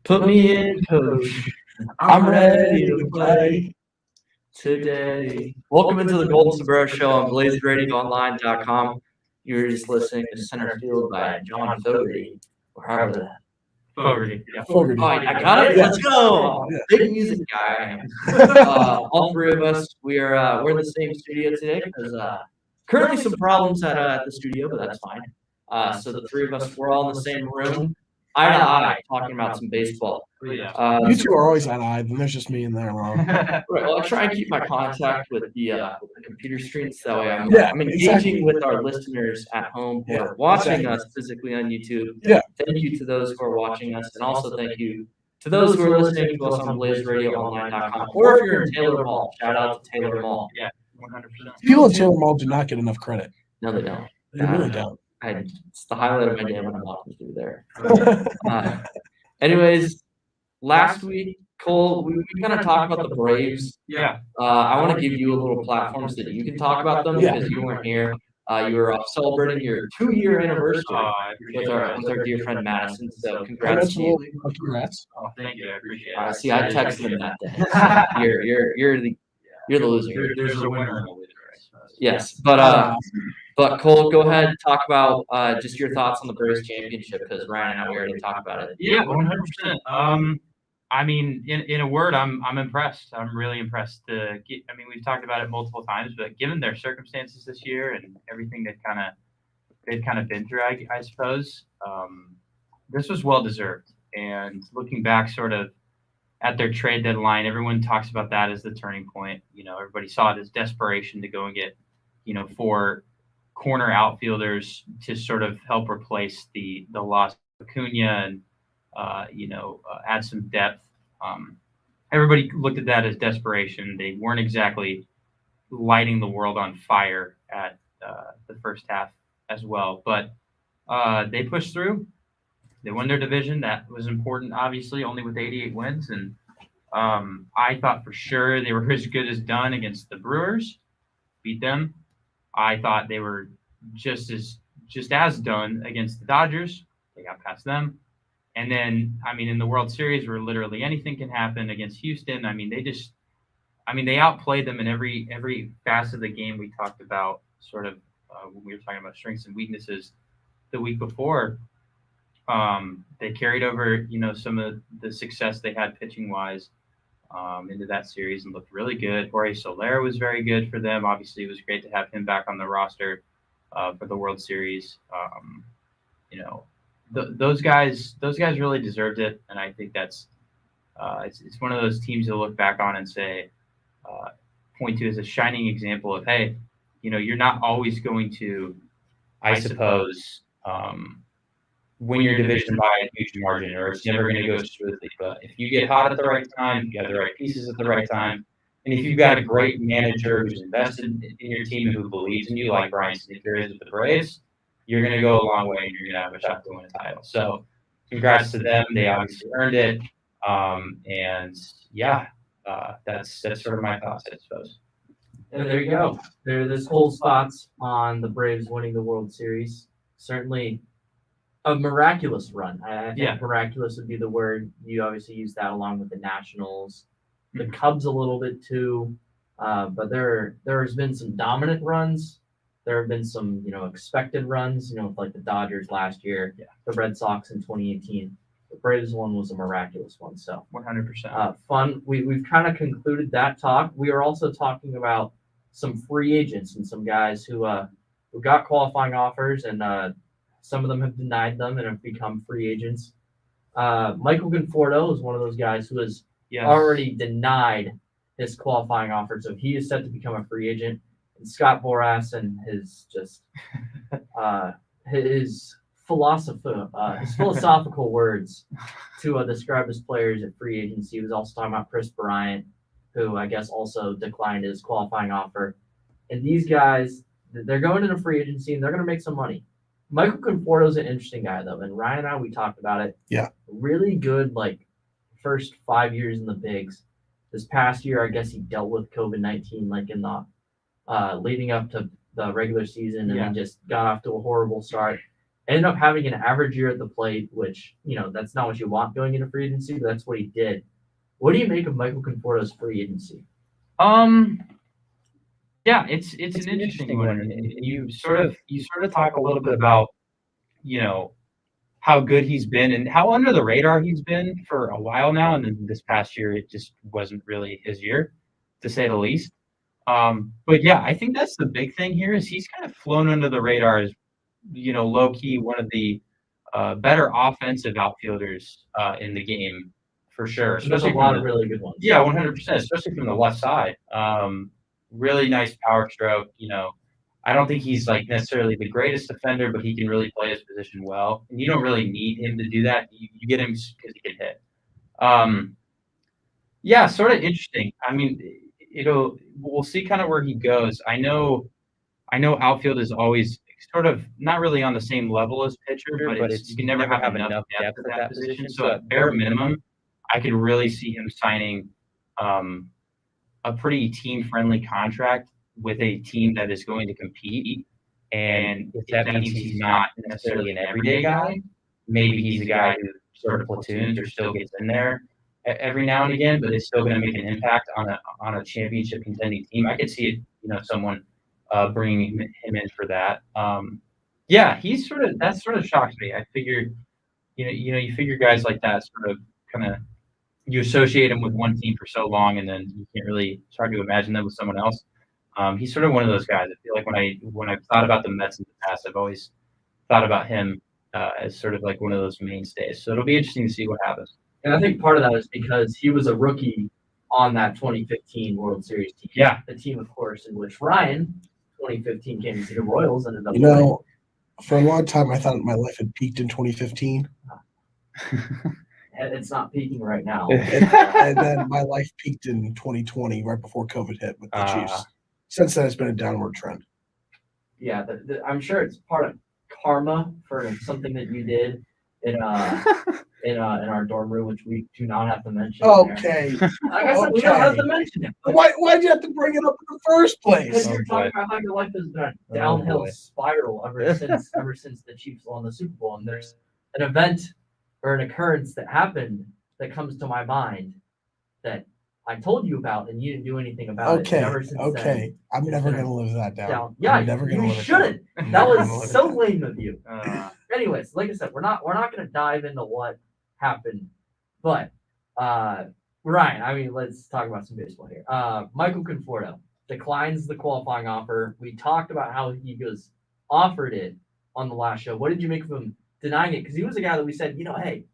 Put me in, coach. I'm ready to play today. Welcome into the Golden Sombrero Show on BlazeRadioOnline.com. You're just listening to Center Field by John Fogerty. Or however that. Fogerty. Yeah. Fogerty. Oh, I got it. Let's go. Big music guy I am. All three of us, we're in the same studio today because currently some problems at the studio, but that's fine. So the three of us, we're all in the same room, eye to eye, talking about some baseball. You two are always eye to eye, then there's just me in there alone. Right. Well, I try and keep my contact with the computer screen, so I'm engaging with our listeners at home who are watching us physically on YouTube. Yeah. Thank you to those who are watching us, and also thank you to those who are listening to us on BlazeRadioOnline.com, or if you're in Taylor Mall, shout out to Taylor Mall. Yeah, 100%. People in Taylor Mall do not get enough credit. No, they don't. They really don't. It's the highlight of my day when I'm walking through there. Anyways, last week, Cole, we kind of talked about the Braves. Yeah. I want to give you a little platform so that you can talk about them because you weren't here. You were celebrating your 2-year anniversary with our dear friend Madison. So congrats to you. Congrats. Oh, thank you. I appreciate it. See, I texted him that day. You're the loser. There's a winner and a loser, I suppose. Yes, but Cole, go ahead and talk about just your thoughts on the Braves championship because Ryan and I already talked about it. Yeah, 100%. I mean, in a word, I'm impressed. I'm really impressed. We've talked about it multiple times, but given their circumstances this year and everything they've kind of been through, I suppose, this was well deserved. And looking back, sort of at their trade deadline, everyone talks about that as the turning point. Everybody saw it as desperation to go and get, 4 corner outfielders to sort of help replace the loss of Acuna and add some depth. Everybody looked at that as desperation. They weren't exactly lighting the world on fire at the first half as well, but they pushed through. They won their division. That was important, obviously, only with 88 wins. And I thought for sure they were as good as done against the Brewers, beat them. I thought they were just as done against the Dodgers. They got past them. And then, in the World Series where literally anything can happen against Houston, they outplayed them in every facet of the game. We talked about sort of when we were talking about strengths and weaknesses the week before. They carried over, some of the success they had pitching-wise into that series and looked really good. Jorge Soler was very good for them. Obviously, it was great to have him back on the roster for the World Series. Those guys really deserved it, and I think that's it's one of those teams you'll look back on and say, point to as a shining example of, hey, you're not always going to, I suppose, win your division by a huge margin, or it's never going to go smoothly. But if you get hot at the right time, if you have the right pieces at the right time, and if you've got a great manager who's invested in your team and who believes in you, like Brian Snitker is with the Braves, you're going to go a long way and you're going to have a shot to win a title. So congrats to them. They obviously earned it. That's sort of my thoughts, I suppose. And there you go. There's Cole's thoughts on the Braves winning the World Series. Certainly a miraculous run. I think miraculous would be the word. You obviously use that along with the Nationals. The Cubs a little bit too. But there has been some dominant runs. There have been some, expected runs, like the Dodgers last year, the Red Sox in 2018. The Braves one was a miraculous one. So 100%. Fun. We've kind of concluded that talk. We are also talking about some free agents and some guys who got qualifying offers, and some of them have denied them and have become free agents. Michael Conforto is one of those guys who has already denied his qualifying offer, so he is set to become a free agent. And Scott Boras and his philosophical words to describe his players at free agency. He was also talking about Chris Bryant, who I guess also declined his qualifying offer. And these guys, they're going into free agency and they're going to make some money. Michael Conforto is an interesting guy, though. And Ryan and I, we talked about it. Yeah. Really good, first 5 years in the bigs. This past year, I guess he dealt with COVID-19, in the leading up to the regular season and then just got off to a horrible start. Ended up having an average year at the plate, which, that's not what you want going into free agency, but that's what he did. What do you make of Michael Conforto's free agency? Yeah, it's an interesting one. And you sort of talk a little bit about, how good he's been and how under the radar he's been for a while now. And then this past year, it just wasn't really his year, to say the least. But yeah, I think that's the big thing here is he's kind of flown under the radar as, low key one of the better offensive outfielders in the game for sure. There's a lot of really good ones. Yeah, 100%, especially from the left side. Really nice power stroke. I don't think he's like necessarily the greatest defender, but he can really play his position well. And you don't really need him to do that. You get him because he can hit. Yeah, sort of interesting. I mean, we'll see kind of where he goes. I know outfield is always sort of not really on the same level as pitcher, but you can never have enough depth at that position. So at bare minimum, I could really see him signing a pretty team-friendly contract with a team that is going to compete. And if that means he's not necessarily an everyday guy, maybe he's a guy who sort of platoons or still gets in there every now and again, but is still going to make an impact on a championship contending team. I could see it, someone bringing him in for that. Yeah, that sort of shocks me. I figured, you figure guys like that sort of kind of you associate him with one team for so long, and then you can't really start to imagine them with someone else. He's sort of one of those guys. I feel like when I've thought about the Mets in the past, I've always thought about him as sort of like one of those mainstays. So it'll be interesting to see what happens. And I think part of that is because he was a rookie on that 2015 World Series team. Yeah. The team, of course, in which Ryan, 2015 Kansas City Royals, ended up for a long time, I thought my life had peaked in 2015. It's not peaking right now. And then my life peaked in 2020, right before COVID hit with the Chiefs. Since then, it's been a downward trend. Yeah, I'm sure it's part of karma for something that you did in our dorm room, which we do not have to mention. Okay. Like I said, we don't have to mention it. Why'd you have to bring it up in the first place? Because you're talking about how your life has been a downhill spiral ever since the Chiefs won the Super Bowl, and there's an event or an occurrence that happened that comes to my mind that I told you about, and you didn't do anything about it. Ever since then, I'm never gonna live that down. Yeah, I'm never gonna you live shouldn't. It That down. was so lame of you. Anyways, like I said, we're not gonna dive into what happened, but Ryan, I mean, let's talk about some baseball here. Michael Conforto declines the qualifying offer. We talked about how he was offered it on the last show. What did you make of him denying it? Because he was a guy that we said, hey,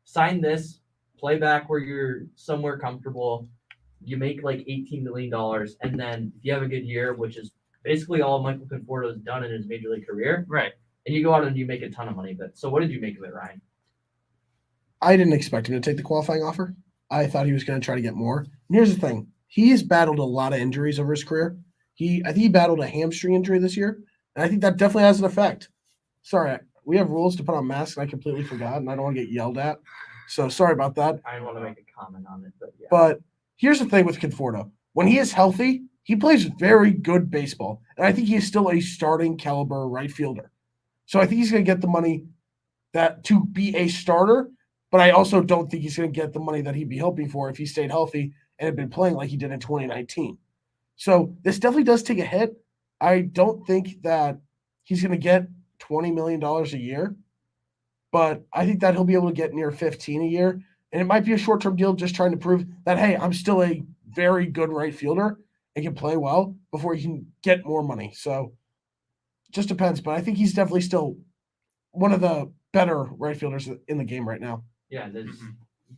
sign this, play back where you're somewhere comfortable. You make like $18 million, and then if you have a good year, which is basically all Michael Conforto has done in his major league career, right? And you go out and you make a ton of money. But so, what did you make of it, Ryan? I didn't expect him to take the qualifying offer. I thought he was going to try to get more. And here's the thing: he's battled a lot of injuries over his career. I think he battled a hamstring injury this year, and I think that definitely has an effect. Sorry, we have rules to put on masks, and I completely forgot, and I don't want to get yelled at. So sorry about that. I want to make a comment on it, but yeah. But here's the thing with Conforto. When he is healthy, he plays very good baseball. And I think he's still a starting caliber right fielder. So I think he's going to get the money to be a starter, but I also don't think he's going to get the money that he'd be hoping for if he stayed healthy and had been playing like he did in 2019. So this definitely does take a hit. I don't think that he's going to get $20 million a year, but I think that he'll be able to get near 15 a year. And it might be a short-term deal just trying to prove that, hey, I'm still a very good right fielder and can play well before he can get more money. So it just depends. But I think he's definitely still one of the better right fielders in the game right now. Yeah,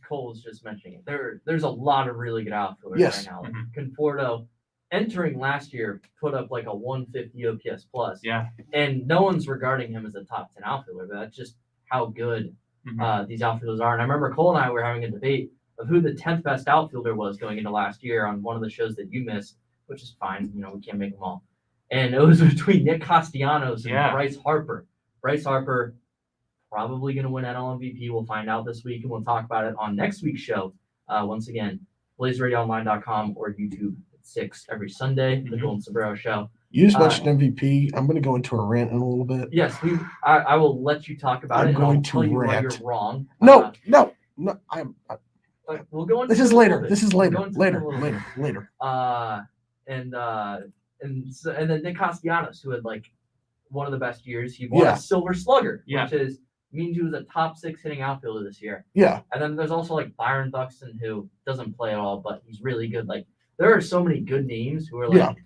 Cole was just mentioning it. There's a lot of really good outfielders right now. Like Conforto, entering last year, put up like a 150 OPS plus. Yeah. And no one's regarding him as a top 10 outfielder, but that's just how good these outfielders are. And I remember Cole and I were having a debate of who the 10th best outfielder was going into last year on one of the shows that you missed, which is fine. We can't make them all. And it was between Nick Castellanos and Bryce Harper. Bryce Harper probably going to win NL MVP. We'll find out this week, and we'll talk about it on next week's show. Once again, BlazeRadioOnline.com or YouTube at 6 every Sunday, the Golden Sombrero Show. You just mentioned MVP. I'm going to go into a rant in a little bit. Yes, I will let you talk about it, and I'll tell you why you're wrong. No. We'll go into This is later. This is later. Later. And then Nick Castellanos, who had like one of the best years. He won a Silver Slugger, which means he was a top 6 hitting outfielder this year. Yeah. And then there's also like Byron Buxton, who doesn't play at all, but he's really good. Like there are so many good names who are like,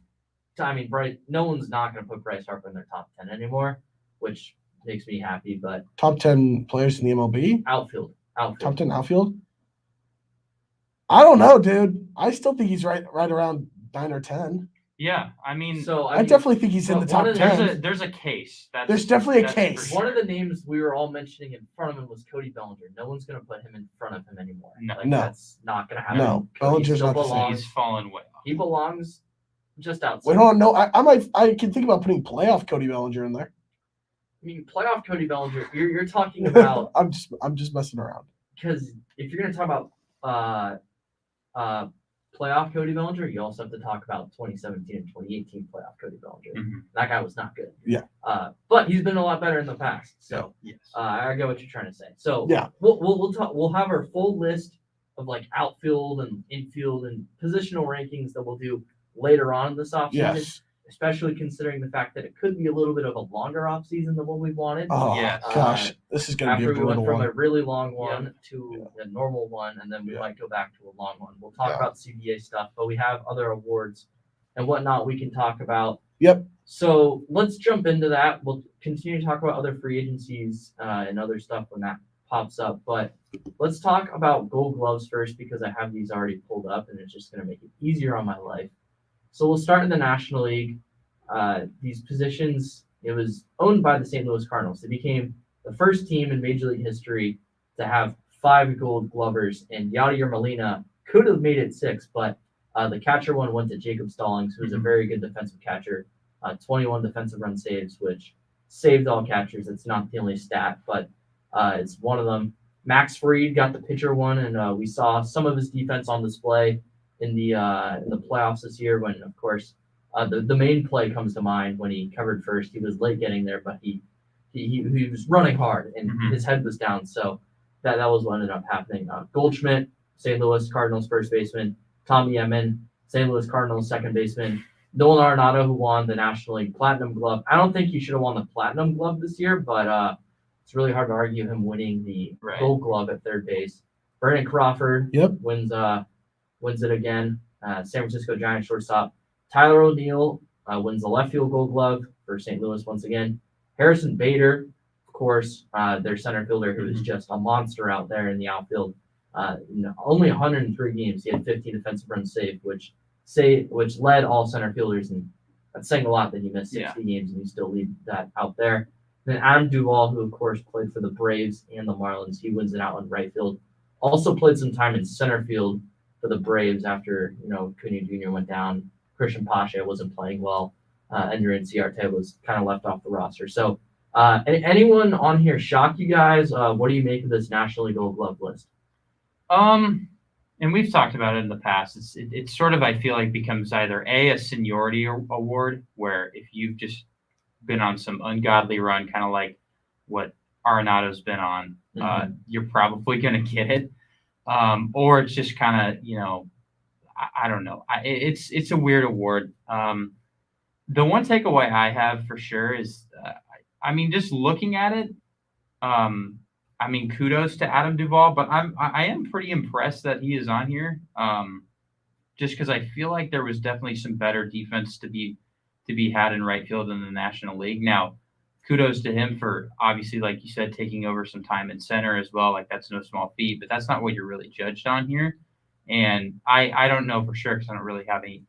I mean, no one's not going to put Bryce Harper in their top 10 anymore, which makes me happy. But top 10 players in the MLB? Outfield. Top 10 outfield? I don't know, dude. I still think he's right around 9 or 10. Yeah, I mean, I definitely think he's in the top 10. There's a case. There's definitely a case. One of the names we were all mentioning in front of him was Cody Bellinger. No one's going to put him in front of him anymore. No. That's not going to happen. No, Bellinger's not the same. He's fallen way off. He belongs just outside. Wait, hold on. No, I can think about putting playoff Cody Bellinger in there. I mean, playoff Cody Bellinger. You're talking about. I'm just messing around. Because if you're going to talk about playoff Cody Bellinger, you also have to talk about 2017 and 2018 playoff Cody Bellinger. Mm-hmm. That guy was not good. Yeah. But he's been a lot better in the past. So yes. I get what you're trying to say. So yeah, we'll have our full list of like outfield and infield and positional rankings that we'll do later on in this offseason. Yes. Especially considering the fact that it could be a little bit of a longer offseason than what we wanted. Oh, yeah. Gosh, this is going to be a brutal one. After we went from a really long one to a normal one, and then we might go back to a long one. We'll talk about CBA stuff, but we have other awards and whatnot we can talk about. Yep. So let's jump into that. We'll continue to talk about other free agencies and other stuff when that pops up. But let's talk about Gold Gloves first because I have these already pulled up, and it's just going to make it easier on my life. So we'll start in the National League. These positions, it was owned by the St. Louis Cardinals. They became the first team in Major League history to have 5 Gold Glovers, and Yadier Molina could have made it 6, but the catcher one went to Jacob Stallings, who's a very good defensive catcher. 21 defensive run saves, which saved all catchers. It's not the only stat, but it's one of them. Max Fried got the pitcher one, and we saw some of his defense on display in the playoffs this year when, of course, the main play comes to mind when he covered first. He was late getting there, but he was running hard, and his head was down. So that was what ended up happening. Goldschmidt, St. Louis Cardinals first baseman. Tommy Edman, St. Louis Cardinals second baseman. Nolan Arenado, who won the National League Platinum Glove. I don't think he should have won the Platinum Glove this year, but it's really hard to argue him winning the Gold Glove at third base. Brandon Crawford wins it again. San Francisco Giants shortstop. Tyler O'Neill wins the left field Gold Glove for St. Louis once again. Harrison Bader, of course, their center fielder, who is just a monster out there in the outfield. Only 103 games. He had 15 defensive runs saved, which led all center fielders, and that's saying a lot that he missed 60 games and he still lead that out there. Then Adam Duvall, who of course played for the Braves and the Marlins, he wins it out in right field. Also played some time in center field for the Braves after Cunha Jr. went down. Christian Pache wasn't playing well. Ender Inciarte was kind of left off the roster. So anyone on here shock you guys? What do you make of this National League Gold Glove list? And we've talked about it in the past. It's sort of, I feel like, becomes either a seniority award, where if you've just been on some ungodly run, kind of like what Arenado's been on, you're probably going to get it. Or it's just kind of, I don't know. It's a weird award. The one takeaway I have for sure is, just looking at it, kudos to Adam Duvall, but I am pretty impressed that he is on here. Just because I feel like there was definitely some better defense to be had in right field in the National League. Now, kudos to him for obviously, like you said, taking over some time in center as well. Like, that's no small feat, but that's not what you're really judged on here. And I don't know for sure because I don't really have any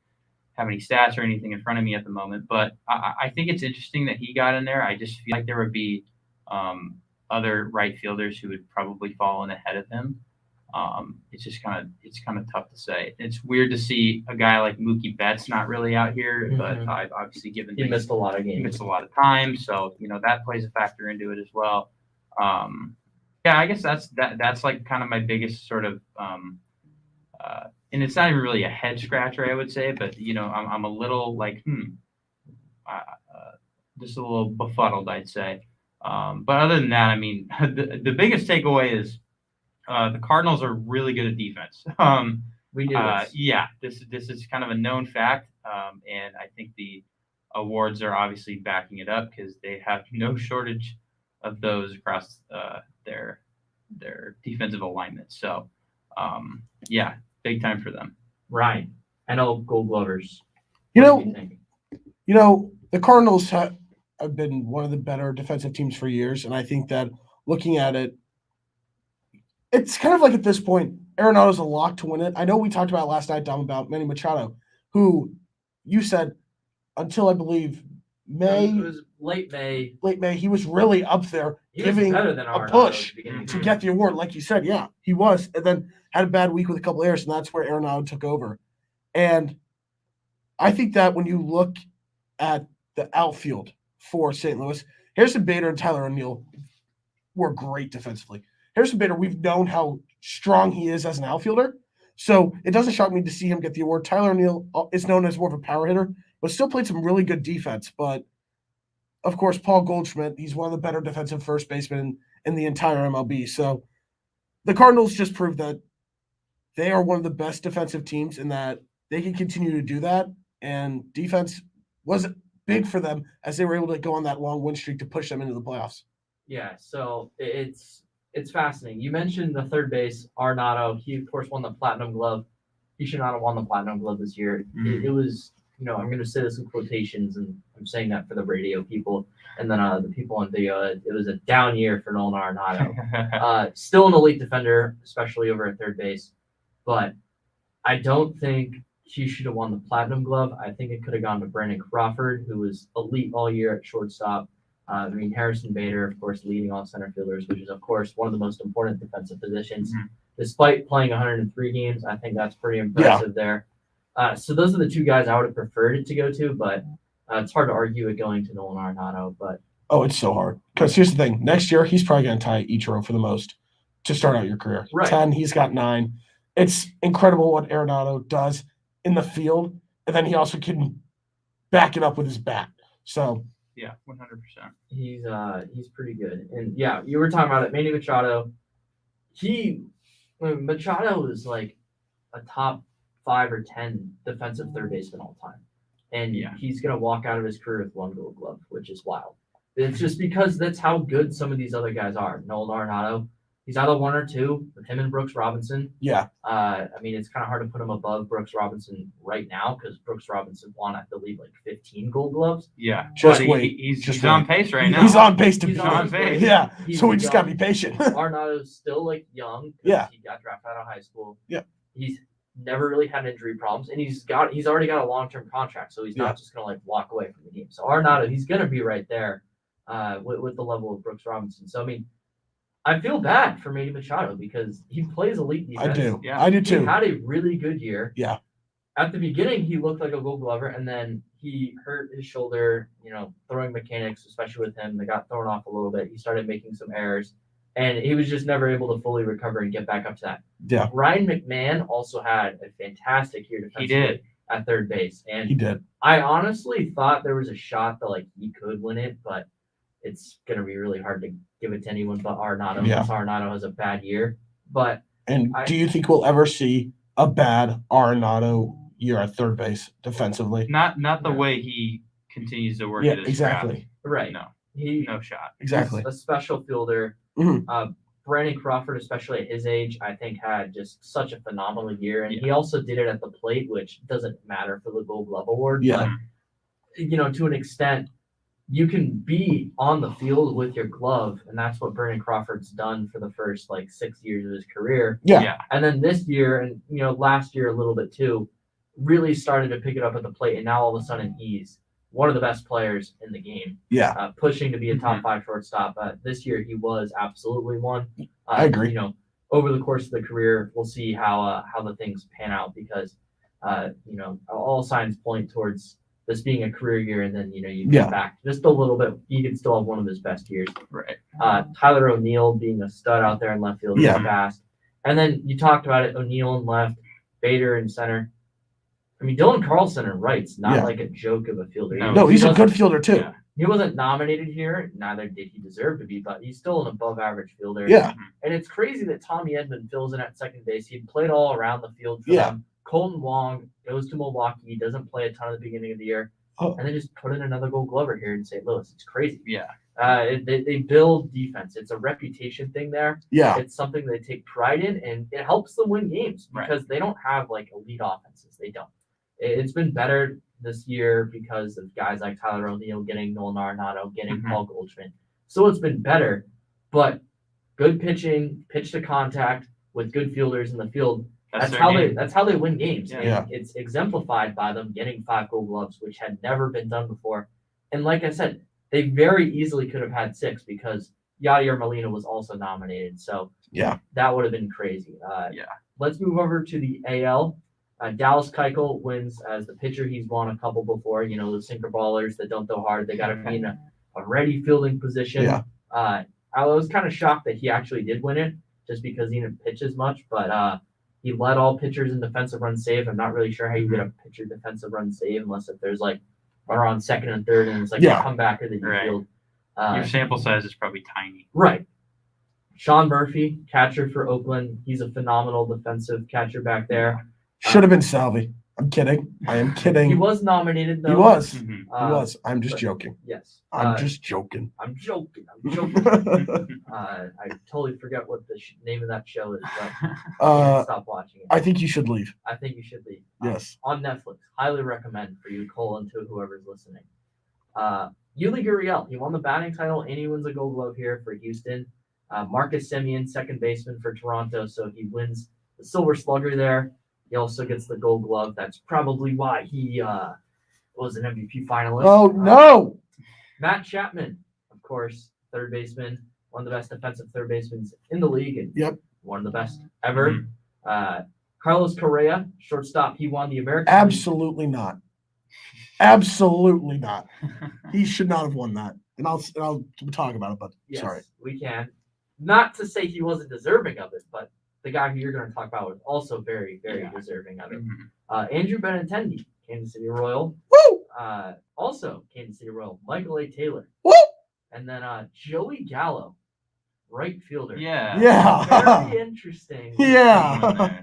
stats or anything in front of me at the moment. But I think it's interesting that he got in there. I just feel like there would be other right fielders who would probably fall in ahead of him. It's kind of tough to say. It's weird to see a guy like Mookie Betts not really out here, but I've obviously given he missed a lot of games. He missed a lot of time, so that plays a factor into it as well. I guess that's like kind of my biggest sort of and it's not even really a head scratcher, I would say, but I'm a little like, just a little befuddled, I'd say. But other than that, I mean, the biggest takeaway is the Cardinals are really good at defense. We knew this. Yeah, this is kind of a known fact, and I think the awards are obviously backing it up because they have no shortage of those across their defensive alignment. So, yeah, big time for them. Ryan, NL Gold Glovers. You What know, do you think? The Cardinals have been one of the better defensive teams for years, and I think that looking at it, it's kind of like at this point, Arenado's a lock to win it. I know we talked about last night, Dom, about Manny Machado, who you said until I believe It was late May. he was really up there He was giving better than a Arenado push at the beginning of the to year. get the award. Like you said, yeah, he was, and then had a bad week with a couple errors, and that's where Arenado took over. And I think that when you look at the outfield for St. Louis, Harrison Bader and Tyler O'Neill were great defensively. Harrison Bader, we've known how strong he is as an outfielder, so it doesn't shock me to see him get the award. Tyler O'Neill is known as more of a power hitter, but still played some really good defense. But, of course, Paul Goldschmidt, he's one of the better defensive first basemen in the entire MLB. So the Cardinals just proved that they are one of the best defensive teams and that they can continue to do that. And defense was big for them as they were able to go on that long win streak to push them into the playoffs. Yeah, so it's fascinating. You mentioned the third base, Arenado. He, of course, won the Platinum Glove. He should not have won the Platinum Glove this year. It was, I'm going to say this in quotations, and I'm saying that for the radio people, and then the people on video. It was a down year for Nolan Arenado. Still an elite defender, especially over at third base, but I don't think he should have won the Platinum Glove. I think it could have gone to Brandon Crawford, who was elite all year at shortstop. Harrison Bader, of course, leading all center fielders, which is, of course, one of the most important defensive positions. Despite playing 103 games, I think that's pretty impressive there. So those are the two guys I would have preferred it to go to, but it's hard to argue it going to Nolan Arenado. But it's so hard. Because here's the thing. Next year, he's probably going to tie Ichiro for the most to start out your career. Right. 10, he's got 9. It's incredible what Arenado does in the field, and then he also can back it up with his bat. So yeah, 100%. He's pretty good. And yeah, you were talking about it, Manny Machado. Machado is like a top 5 or 10 defensive third baseman all time. And he's gonna walk out of his career with 1 Gold Glove, which is wild. It's just because that's how good some of these other guys are. Nolan Arenado, he's either 1 or 2 with him and Brooks Robinson. Yeah. It's kind of hard to put him above Brooks Robinson right now because Brooks Robinson won, I believe, like 15 Gold Gloves. Yeah. Just but wait. He's on pace right now. He's on pace to He's be on pace. Yeah. He's So we just got to young. be patient. Arenado's still like young. Yeah. He got drafted out of high school. Yeah. He's never really had injury problems, and he's already got a long-term contract, so he's not just gonna like walk away from the game. So Arenado, he's gonna be right there with the level of Brooks Robinson. So I feel bad for Manny Machado because he plays elite defense. I do. Yeah. I do too. He had a really good year. Yeah. At the beginning, he looked like a Gold Glover, and then he hurt his shoulder. Throwing mechanics, especially with him, they got thrown off a little bit. He started making some errors, and he was just never able to fully recover and get back up to that. Yeah. Ryan McMahon also had a fantastic year defensively. He did. At third base, and He did. I honestly thought there was a shot that he could win it, but it's gonna be really hard to give it to anyone but Arenado. Yeah. Because Arenado has a bad year. But And do you think we'll ever see a bad Arenado year at third base defensively? Not the way he continues to work at his exactly. right, No, he no shot. Exactly. he's a special fielder. Mhm. Brandon Crawford, especially at his age, I think had just such a phenomenal year, and he also did it at the plate, which doesn't matter for the Gold Glove award. Yeah. But to an extent, you can be on the field with your glove, and that's what Brandon Crawford's done for the first 6 years of his career. Yeah. And then this year, and last year a little bit too, really started to pick it up at the plate, and now all of a sudden he's one of the best players in the game. Yeah. Pushing to be a top 5 shortstop. This year he was absolutely one. I agree. Over the course of the career, we'll see how the things pan out because all signs point towards this being a career year, and then you get back just a little bit. He could still have one of his best years. Right. Tyler O'Neill being a stud out there in left field, Yeah. fast. And then you talked about it: O'Neill in left, Bader in center. I mean, Dylan Carlson in right's not Yeah. like a joke of a fielder. No, he's a good fielder too. Yeah. He wasn't nominated here, neither did he deserve to be, but he's still an above-average fielder. Yeah. And it's crazy that Tommy Edman fills in at second base. He played all around the field for Yeah. them. Colton Wong goes to Milwaukee. He doesn't play a ton at the beginning of the year. Oh. And they just put in another Gold Glover here in St. Louis. It's crazy. Yeah. They build defense. It's a reputation thing there. Yeah. It's something they take pride in, and it helps them win games Right. because they don't have like elite offenses. They don't. It's been better this year because of guys like Tyler O'Neill getting Nolan Arenado, getting Mhm. Paul Goldschmidt. So it's been better, but good pitching, pitch to contact with good fielders in the field. That's their how game. that's how they win games. Yeah. And Yeah. it's exemplified by them getting 5 Gold Gloves, which had never been done before. And like I said, they very easily could have had 6 because Yadier Molina was also nominated. So Yeah. that would have been crazy. Yeah. Let's move over to the AL. Dallas Keuchel wins as the pitcher. He's won a couple before. The sinker ballers that don't throw hard. They got to be in a ready fielding position. Yeah. I was kind of shocked that he actually did win it just because he didn't pitch as much. But he led all pitchers in defensive run save. I'm not really sure how you get a pitcher defensive run save unless if there's like runner on second and third and it's like Yeah. a comebacker that you Right. field. Your sample size is probably tiny. Right. Sean Murphy, catcher for Oakland. He's a phenomenal defensive catcher back there. Should have been Salvi. I'm kidding. I am kidding. He was nominated though. He was. Mhm. He was. I'm just but- joking. Yes. I'm just joking. I'm joking. I'm joking. I totally forget what the name of that show is, but I can't stop watching it. I think you should leave. I think you should leave. Yes. On Netflix. Highly recommend for you to call into whoever's listening. Yuli Gurriel, he won the batting title and he wins a Gold Glove here for Houston. Marcus Semien, second baseman for Toronto, so he wins the Silver Slugger there. He also gets the Gold Glove. That's probably why he was an MVP finalist. Oh no! Matt Chapman, of course, third baseman, one of the best defensive third basemen in the league, and Yep. one of the best ever. Carlos Correa, shortstop, he won the American League. Absolutely not. Absolutely not. He should not have won that. And I'll talk about it, but Yes, sorry. we can. Not to say he wasn't deserving of it, but the guy who you're going to talk about was also very, very Yeah. deserving of it. Mhm. Andrew Benintendi, Kansas City Royal. Woo! Also Kansas City Royal. Michael A. Taylor. Woo! And then Joey Gallo, right fielder. Yeah. Yeah. Very interesting. Yeah.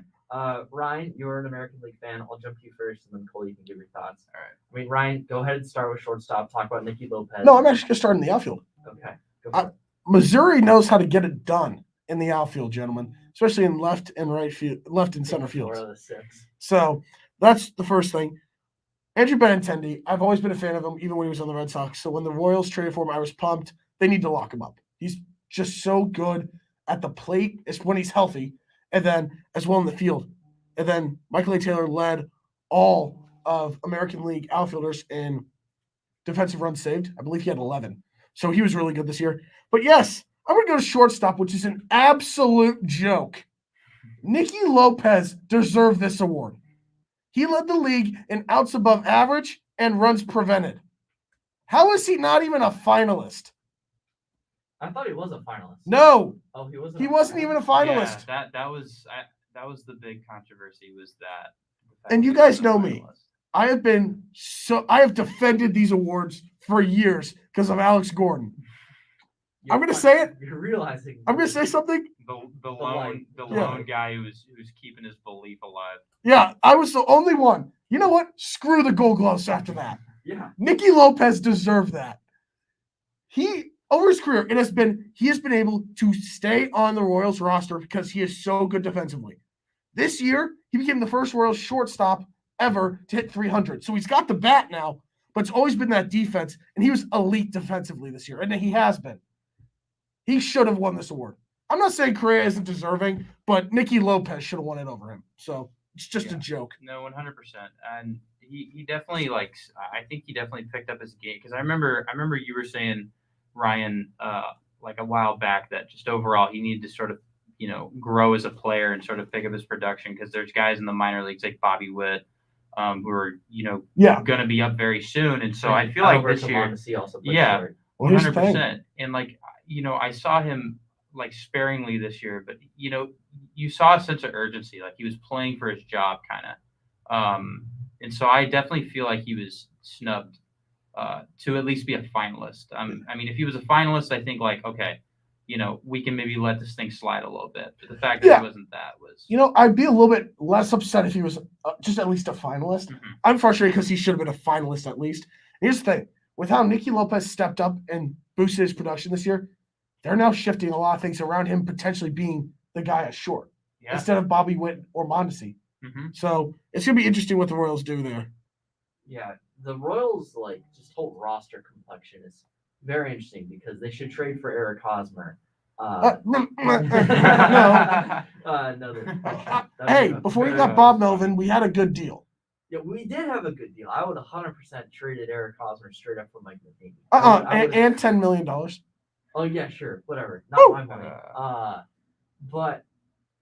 Ryan, you're an American League fan. I'll jump to you first, and then Cole, you can give your thoughts. All right. I mean, Ryan, go ahead and start with shortstop. Talk about Nicky Lopez. No, I'm actually gonna start in the outfield. Okay. Go for it. Missouri knows how to get it done in the outfield, gentlemen, especially in left and right field, left and center Four fields. of the 6. So that's the first thing. Andrew Benintendi, I've always been a fan of him, even when he was on the Red Sox. So when the Royals traded for him, I was pumped. They need to lock him up. He's just so good at the plate. It's when he's healthy, and then as well in the field. And then Michael A. Taylor led all of American League outfielders in defensive runs saved. I believe he had 11. So he was really good this year. But yes, I'm going to go to shortstop, which is an absolute joke. Nicky Lopez deserved this award. He led the league in outs above average and runs prevented. How is he not even a finalist? I thought he was a finalist. No, Oh, he wasn't. he wasn't even a finalist. Yeah, that was the big controversy was that. And you guys know me. I have defended these awards for years because of Alex Gordon. I'm gonna say it. You're realizing. I'm going to say something. The light. lone guy who's keeping his belief alive. Yeah, I was the only one. You know what? Screw the Gold Gloves after that. Yeah. Nicky Lopez deserved that. Over his career, he has been able to stay on the Royals roster because he is so good defensively. This year, he became the first Royals shortstop ever to hit 300. So he's got the bat now, but it's always been that defense, and he was elite defensively this year, and he has been. He should have won this award. I'm not saying Correa isn't deserving, but Nicky Lopez should have won it over him. So it's just a joke. No, 100%. And he definitely I think he definitely picked up his game because I remember you were saying, Ryan, like a while back that just overall he needed to sort of grow as a player and sort of pick up his production because there's guys in the minor leagues like Bobby Witt who are going to be up very soon, and so I feel like this year, yeah, 100%. And I saw him sparingly this year, but you saw a sense of urgency, like he was playing for his job kind of. And so I definitely feel like he was snubbed to at least be a finalist. I mean, if he was a finalist, I think like, okay, we can maybe let this thing slide a little bit. But the fact that he wasn't that was. I'd be a little bit less upset if he was just at least a finalist. Mhm. I'm frustrated because he should have been a finalist at least. Here's the thing. With how Nicky Lopez stepped up and boosted his production this year, they're now shifting a lot of things around him potentially being the guy at short instead of Bobby Witt or Mondesi. Mm-hmm. So it's going to be interesting what the Royals do there. Yeah, the Royals, just whole roster complexion is very interesting because they should trade for Eric Hosmer. No. Hey, before you got Bob Melvin, we had a good deal. Yeah, we did have a good deal. I would 100% traded Eric Hosmer straight up for Mike Matheny. And $10 million. Oh yeah, sure, whatever. Not my money. But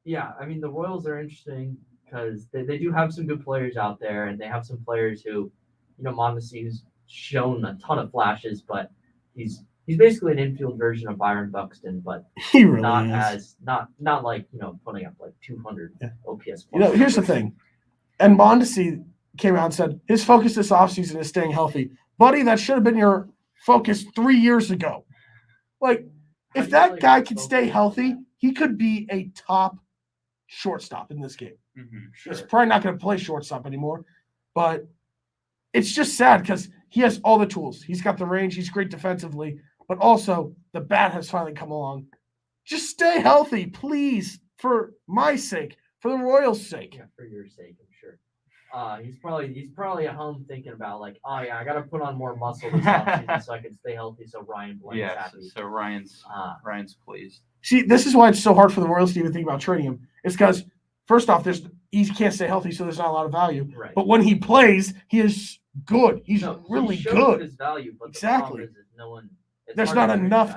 yeah, I mean the Royals are interesting because they do have some good players out there, and they have some players who, Mondesi, who's shown a ton of flashes, but he's basically an infield version of Byron Buxton, but he really not is. not like putting up like 200 OPS. Here's the thing, and Mondesi came out and said his focus this offseason is staying healthy. Buddy, that should have been your focus 3 years ago. If that guy could stay healthy, he could be a top shortstop in this game. Mm-hmm. Sure. He's probably not going to play shortstop anymore, but it's just sad because he has all the tools. He's got the range. He's great defensively, but also the bat has finally come along. Just stay healthy, please, for my sake, for the Royals' sake. Yeah, for your sake, I'm sure. He's probably at home thinking about oh yeah, I got to put on more muscle this offseason so I can stay healthy. So Ryan Blank's happy. So Ryan's pleased. See, this is why it's so hard for the Royals to even think about trading him. It's because first off, he can't stay healthy, so there's not a lot of value. Right. But when he plays, he is good. He's really he good. His value, but Exactly. The problem is there's not enough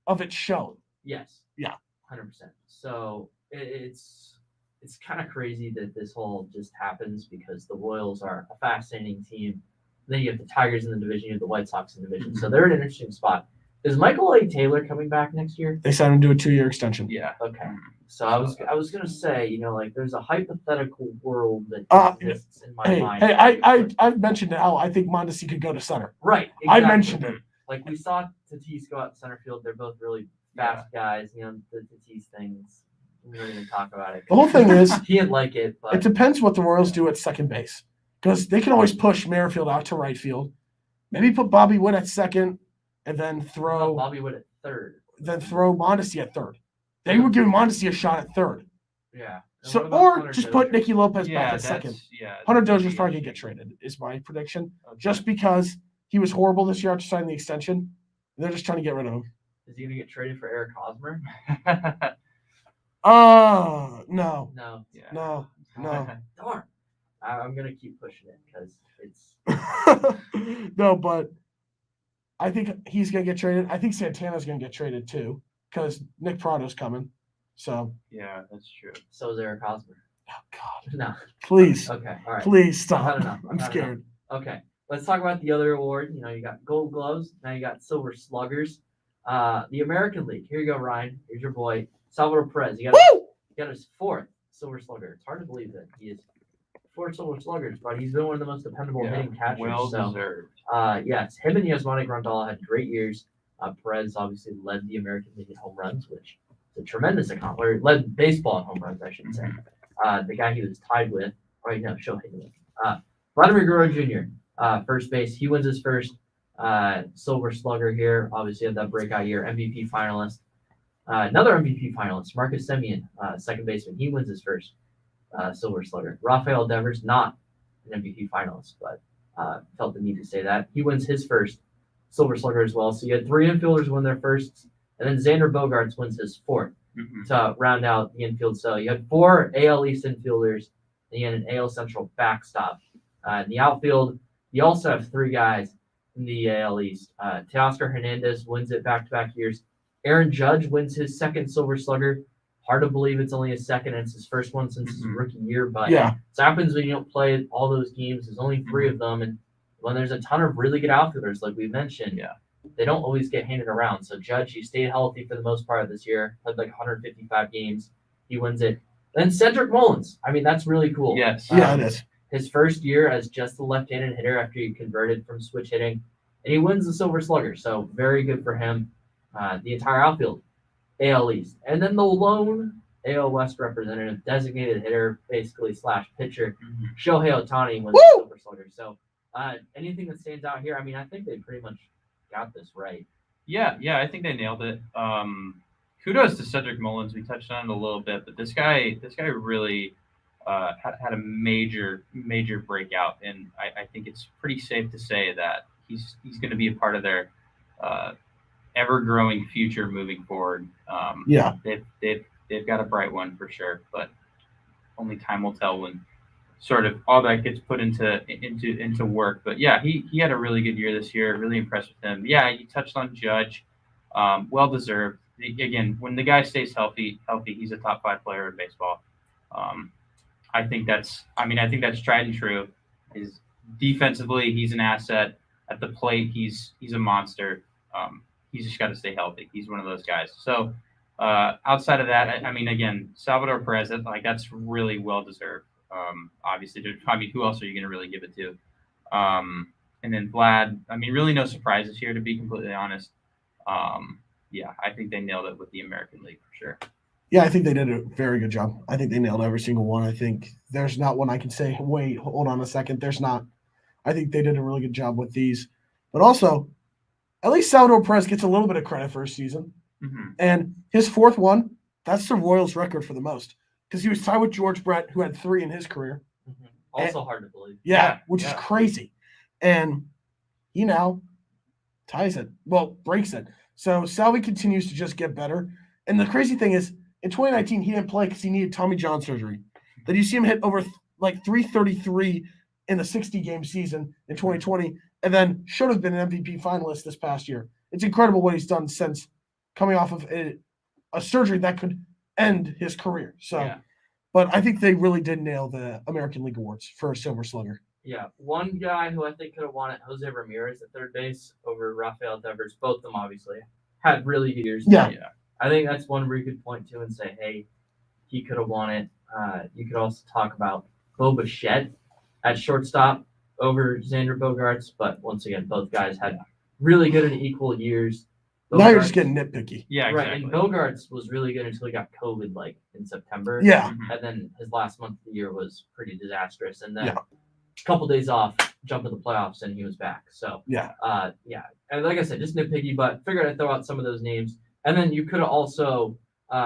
of it shown. Yes. Yeah. 100%. So it's kind of crazy that this whole just happens because the Royals are a fascinating team. Then you have the Tigers in the division, you have the White Sox in the division. So they're in an interesting spot. Is Michael A. Taylor coming back next year? They signed him to a 2-year extension. Yeah. Okay. So I was gonna say, there's a hypothetical world that exists in my mind. I've mentioned how I think Mondesi could go to center. Right. Exactly. I mentioned it. We saw Tatis go out to center field. They're both really fast guys. The Tatis things. We don't even talk about it. The whole thing is he didn't like it. But it depends what the Royals do at second base because they can always push Merrifield out to right field. Maybe put Bobby Witt at second, and then throw Bobby Witt at third. Then throw Mondesi at third. They would give Mondesi a shot at third. Yeah. So or just put Nicky Lopez back at second. Yeah. Hunter Dozier's probably gonna get traded, is my prediction. Okay. Just because he was horrible this year after signing the extension. They're just trying to get rid of him. Is he gonna get traded for Eric Hosmer? No. No. Yeah. No. Darn. I'm gonna keep pushing it because it's no, but I think he's gonna get traded. I think Santana's gonna get traded too because Nick Prado's coming. So yeah, that's true. So is Eric Hosmer. Oh God. No. Please. Okay. All right. Please stop. I'm scared. Okay. Let's talk about the other award. You got Gold Gloves. Now you got Silver Sluggers. The American League. Here you go, Ryan. Here's your boy, Salvador Perez. He got his 4th Silver Slugger. It's hard to believe that he is 4 Silver Sluggers, but he's been one of the most dependable hitting catchers. Well deserved. Yes, him and Yasmani Grandal had great years. Perez obviously led the American League in home runs, which is a tremendous accomplishment. Or led baseball in home runs, I should say. The guy he was tied with, Shohei. Vladimir Guerrero Jr., first base. He wins his first Silver Slugger here. Obviously had that breakout year. MVP finalist. Another MVP finalist, Marcus Semien, second baseman. He wins his first Silver Slugger. Rafael Devers, not an MVP finalist, but felt the need to say that. He wins his first Silver Slugger as well. So you had 3 infielders win their firsts, and then Xander Bogaerts wins his 4th to round out the infield. So you had 4 AL East infielders, and you had an AL Central backstop. In the outfield, you also have 3 guys in the AL East. Teoscar Hernandez wins it back-to-back years. Aaron Judge wins his 2nd Silver Slugger. Hard to believe it's only his 2nd, and it's his first one since his rookie year. But it happens when you don't play all those games. There's only 3 of them, and when there's a ton of really good outfielders, like we mentioned, they don't always get handed around. So Judge, he stayed healthy for the most part of this year. Played 155 games. He wins it. Then Cedric Mullins. I mean, that's really cool. Yes. It is. his first year as just a left-handed hitter after he converted from switch hitting, and he wins the Silver Slugger. So very good for him. The entire outfield, AL East, and then the lone AL West representative, designated hitter, basically / pitcher, Shohei Ohtani wins the Silver Slugger. So anything that stands out here? I mean, I think they pretty much got this right. Yeah, I think they nailed it. Kudos to Cedric Mullins. We touched on it a little bit, but this guy really had a major breakout, and I think it's pretty safe to say that he's going to be a part of their ever growing future moving forward. They've got a bright one for sure, but only time will tell when sort of all that gets put into work. But yeah, he had a really good year this year. Really impressed with him. Yeah, you touched on Judge, well deserved. Again, when the guy stays healthy, he's a top 5 player in baseball. I think that's tried and true. Is defensively, he's an asset. At the plate, he's a monster. He's just got to stay healthy. He's one of those guys. So outside of that, I mean, again, Salvador Perez, that's really well deserved. Obviously, who else are you going to really give it to? And then Vlad, I mean, really no surprises here, to be completely honest. Yeah, I think they nailed it with the American League for sure. Yeah, I think they did a very good job. I think they nailed every single one. I think there's not one I can say, wait, hold on a second. There's not. I think they did a really good job with these. But also, at least Salvador Perez gets a little bit of credit for his season. Mm-hmm. And his 4th one, that's the Royals record for the most. Because he was tied with George Brett, who had 3 in his career. Mm-hmm. Also hard to believe. Yeah, which is crazy. And he now ties it. Well, breaks it. So Salvi continues to just get better. And the crazy thing is, in 2019, he didn't play because he needed Tommy John surgery. Then you see him hit over like 333 in the 60-game season in 2020, and then should have been an MVP finalist this past year. It's incredible what he's done since coming off of a surgery that could end his career. So, But I think they really did nail the American League Awards for Silver Slugger. Yeah, one guy who I think could have won it, Jose Ramirez at third base over Rafael Devers. Both of them obviously had really good years. Yeah. I think that's one where you could point to and say, hey, he could have won it. You could also talk about Bo Bichette at shortstop over Xander Bogaerts. But once again, both guys had really good and equal years. Now you're just getting nitpicky. Yeah, exactly. Right, and Bogaerts was really good until he got COVID like in September. Yeah. And then his last month of the year was pretty disastrous. And then a couple days off, jump in the playoffs, and he was back. So, And like I said, just nitpicky, but figured I'd throw out some of those names. And then you could have also,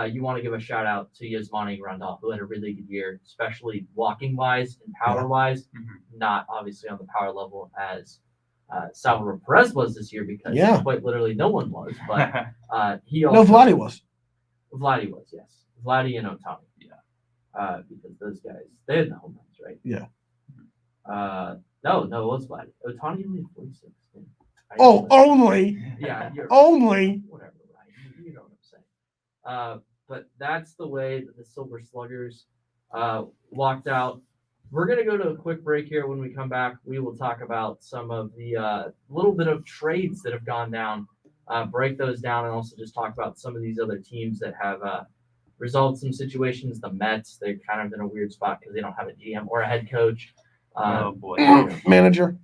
you want to give a shout out to Yasmani Grandal, who had a really good year, especially walking wise and power wise. Mm-hmm. Not obviously on the power level as Salvador Perez was this year, because quite literally no one was. But he also. No, Vladdy was. Vladdy was, yes. Vladdy and Ohtani. Yeah. Because those guys, they had the home runs, right? Yeah. No, it was Vladdy. Ohtani only had 46. Only. Yeah. Only. Whatever, right? You know what I'm saying. But that's the way that the Silver Sluggers walked out. We're going to go to a quick break here. When we come back, we will talk about some of the little bit of trades that have gone down, break those down, and also just talk about some of these other teams that have resolved some situations. The Mets, they're kind of in a weird spot because they don't have a GM or a head coach. Oh, boy. Manager.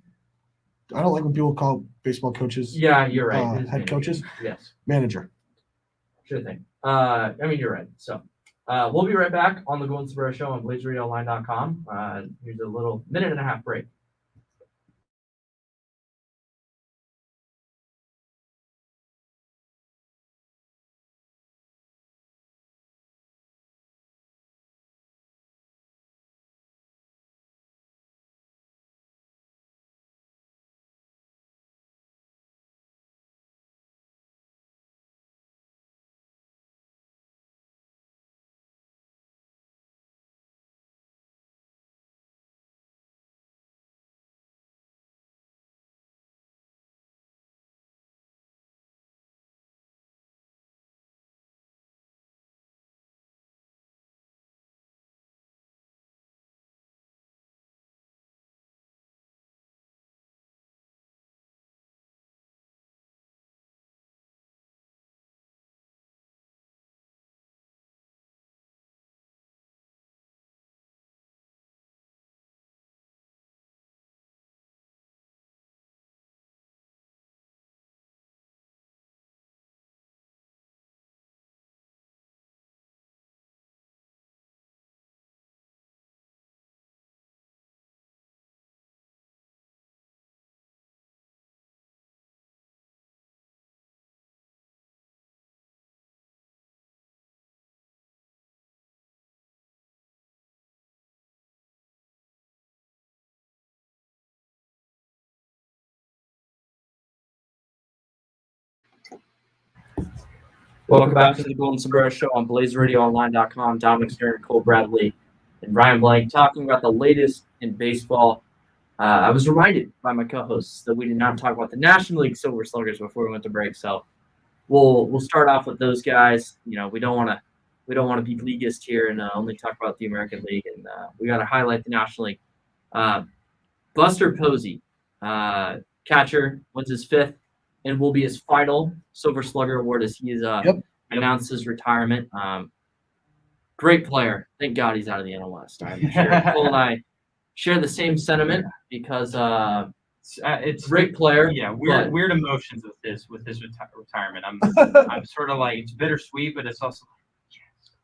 I don't like when people call baseball coaches. Yeah, you're right. Head coaches. Yes. Manager. Sure thing. I mean, you're right. So we'll be right back on the Golden Sombrero Show on BlazeRadioOnline.com. Here's a little minute and a half break. Welcome back to the Golden Sombrero Show on BlazeRadioOnline.com. Dominic Stern, Cole Bradley, and Ryan Blank talking about the latest in baseball. I was reminded by my co-hosts that we did not talk about the National League Silver Sluggers before we went to break, so we'll start off with those guys. We don't want to be leaguist here and only talk about the American League, and we got to highlight the National League. Buster Posey, catcher, wins his 5th and will be his final Silver Slugger award as he has announced his retirement. Great player. Thank God he's out of the NL West. I'm sure Cole and I share the same sentiment because it's great player. Yeah, weird emotions with his retirement. I'm sort of like, it's bittersweet, but it's also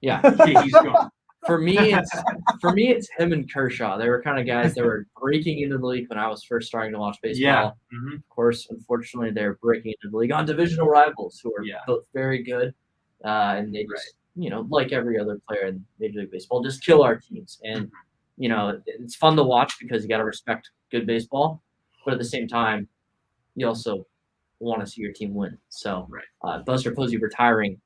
yeah, he's gone. For me, it's him and Kershaw. They were kind of guys that were breaking into the league when I was first starting to watch baseball. Yeah. Of course, unfortunately, they're breaking into the league on divisional rivals who are both very good, and they just, like every other player in Major League Baseball, just kill our teams. And it's fun to watch because you got to respect good baseball, but at the same time, you also want to see your team win. So, Buster Posey retiring